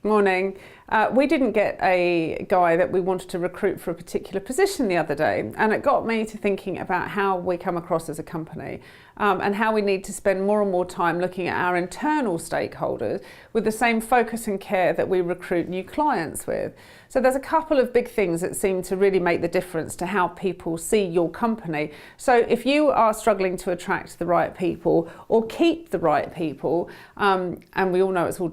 Morning. We didn't get a guy that we wanted to recruit for a particular position the other day, and it got me to thinking about how we come across as a company and how we need to spend more and more time looking at our internal stakeholders with the same focus and care that we recruit new clients with. So there's a couple of big things that seem to really make the difference to how people see your company. So if you are struggling to attract the right people or keep the right people, and we all know it's all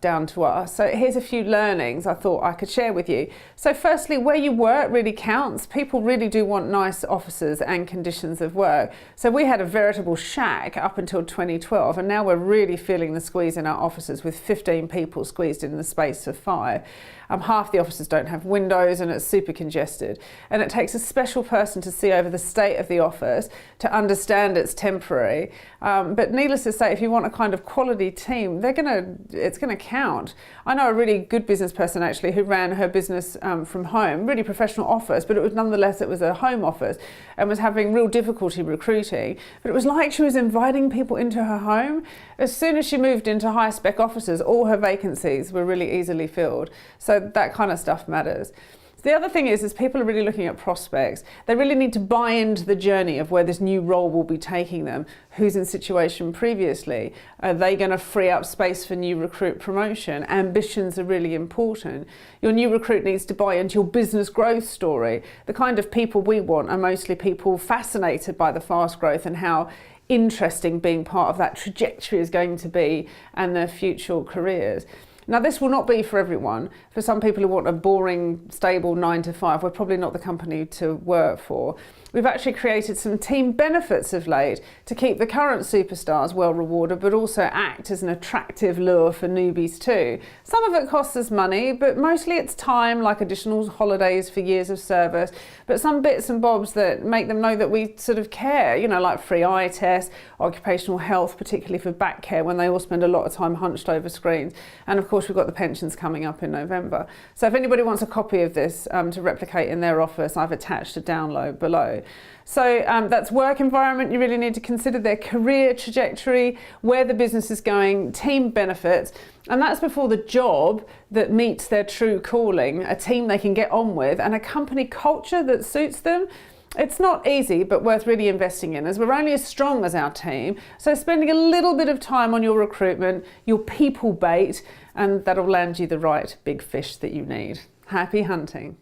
down to us. So here's a few learnings I thought I could share with you. So firstly, where you work really counts. People really do want nice offices and conditions of work. So we had a veritable shack up until 2012, and now we're really feeling the squeeze in our offices with 15 people squeezed in the space of 5. Half the offices don't have windows and it's super congested. And it takes a special person to see over the state of the office to understand it's temporary. But needless to say, if you want a kind of quality team, it's gonna count. I know a really good business person actually who ran her business from home, really professional office, but nonetheless it was a home office and was having real difficulty recruiting. But it was like she was inviting people into her home. As soon as she moved into high spec offices, all her vacancies were really easily filled. So that kind of stuff matters. The other thing is people are really looking at prospects. They really need to buy into the journey of where this new role will be taking them. Who's in situation previously? Are they going to free up space for new recruit promotion? Ambitions are really important. Your new recruit needs to buy into your business growth story. The kind of people we want are mostly people fascinated by the fast growth and how interesting being part of that trajectory is going to be and their future careers. Now, this will not be for everyone. For some people who want a boring, stable 9 to 5, we're probably not the company to work for. We've actually created some team benefits of late to keep the current superstars well rewarded, but also act as an attractive lure for newbies too. Some of it costs us money, but mostly it's time, like additional holidays for years of service, but some bits and bobs that make them know that we sort of care, like free eye tests, occupational health, particularly for back care when they all spend a lot of time hunched over screens. And of course, we've got the pensions coming up in November. So if anybody wants a copy of this to replicate in their office, I've attached a download below. So that's work environment. You really need to consider their career trajectory, where the business is going, team benefits, and that's before the job that meets their true calling, a team they can get on with, and a company culture that suits them. It's not easy, but worth really investing in, as we're only as strong as our team. So spending a little bit of time on your recruitment, your people bait, and that'll land you the right big fish that you need. Happy hunting.